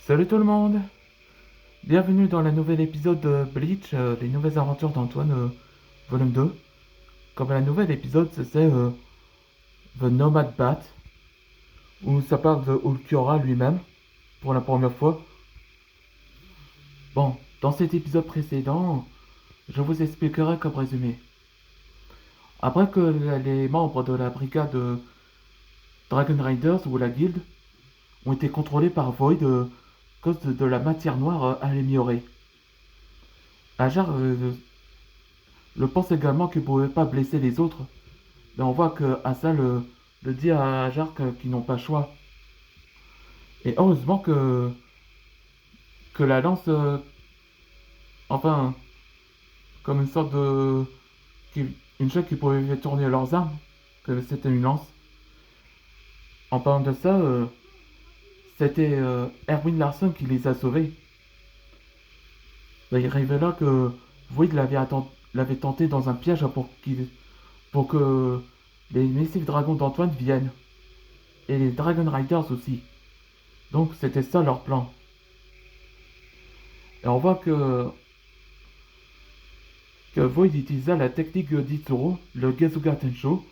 Salut tout le monde! Bienvenue dans le nouvel épisode de Bleach, les nouvelles aventures d'Antoine, volume 2. Comme la nouvelle épisode, c'est The Nomad Bat, où ça parle de Ulquiorra lui-même, pour la première fois. Bon, dans cet épisode précédent, je vous expliquerai comme résumé. Après que les membres de la brigade Dragon Riders ou la guilde ont été contrôlés par Void à cause de la matière noire améliorée. Ajar le pense également qu'il ne pouvait pas blesser les autres. Mais on voit que Asa le dit à Ajar qu'ils n'ont pas le choix. Et heureusement que la lance, enfin, comme une sorte de... une chose qui pouvait tourner leurs armes, que c'était une lance. En parlant de ça, c'était Erwin Larson qui les a sauvés. Il révéla que Void l'avait tenté dans un piège pour que les Massive Dragons d'Antoine viennent. Et les Dragon Riders aussi. Donc c'était ça leur plan. Et on voit que Void utilisa la technique d'Itsuro, le Gesuga Tensho.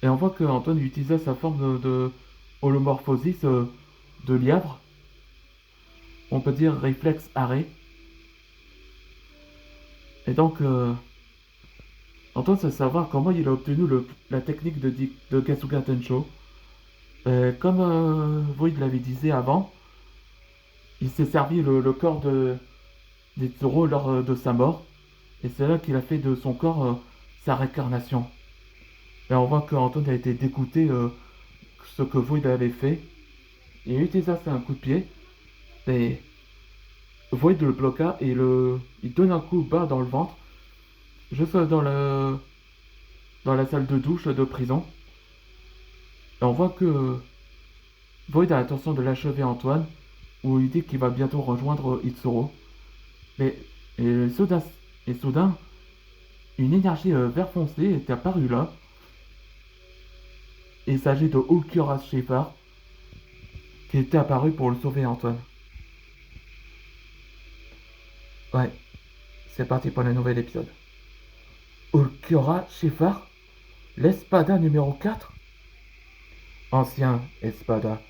Et on voit que Antoine utilisa sa forme de holomorphosis de lièvre. On peut dire réflexe arrêt. Et donc, Antoine sait savoir comment il a obtenu la technique de Gesuga Tensho. Comme Void l'avait dit avant, il s'est servi le corps d'Itsuro lors de sa mort. Et c'est là qu'il a fait de son corps sa réincarnation. Et on voit qu'Antoine a été dégoûté ce que Void avait fait. Il utilisa un coup de pied. Et Void le bloqua et il donne un coup bas dans le ventre. Juste dans la salle de douche de prison. Et on voit que Void a l'intention de l'achever Antoine. Où il dit qu'il va bientôt rejoindre Itsuro. Mais et soudain, une énergie vert foncé est apparue là. Il s'agit de Ulquiorra Schaefer qui était apparu pour le sauver Antoine. Ouais, c'est parti pour le nouvel épisode. Ulquiorra Schaefer, l'Espada numéro 4. Ancien Espada,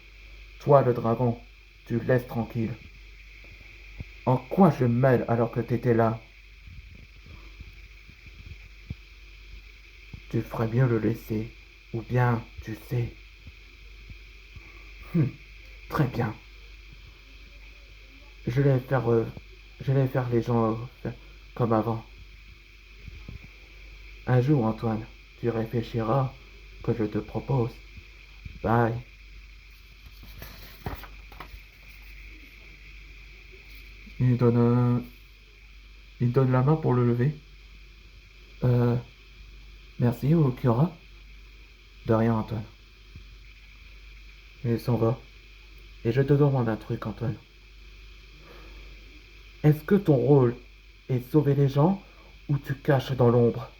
toi le dragon, tu laisses tranquille. En quoi je mêle alors que t'étais là? Tu ferais mieux le laisser, ou bien tu sais. Très bien. Je vais faire les gens comme avant. Un jour, Antoine, tu réfléchiras que je te propose. Bye. Il donne, il donne la main pour le lever. Merci, Ulquiorra. De rien, Antoine. Il s'en va. Et je te demande un truc, Antoine. Est-ce que ton rôle est sauver les gens ou tu caches dans l'ombre?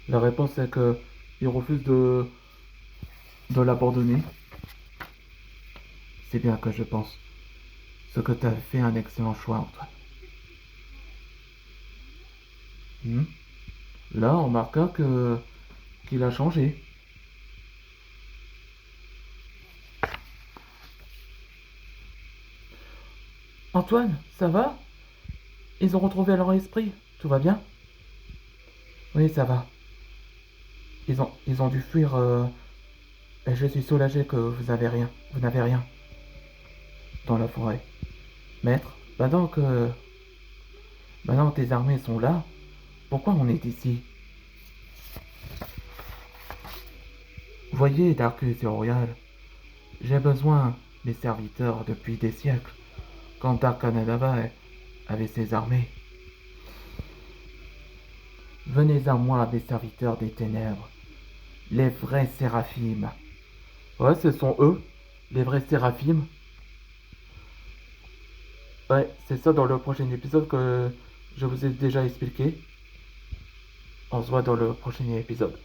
La réponse est que il refuse de l'abandonner. C'est bien que je pense. Ce que tu as fait un excellent choix, Antoine. Là, on remarqua qu'il a changé. Antoine, ça va? Ils ont retrouvé leur esprit. Tout va bien? Oui, ça va. Ils ont dû fuir. Et je suis soulagé que vous n'avez rien. Vous n'avez rien dans la forêt. Maître, maintenant que tes armées sont là, pourquoi on est ici? Voyez, Darkus et Orial, j'ai besoin des serviteurs depuis des siècles, quand Dark Kanadawa avait ses armées. Venez à moi, mes serviteurs des ténèbres, les vrais séraphimes. Ouais, ce sont eux, les vrais séraphimes. Ouais, c'est ça dans le prochain épisode que je vous ai déjà expliqué. On se voit dans le prochain épisode.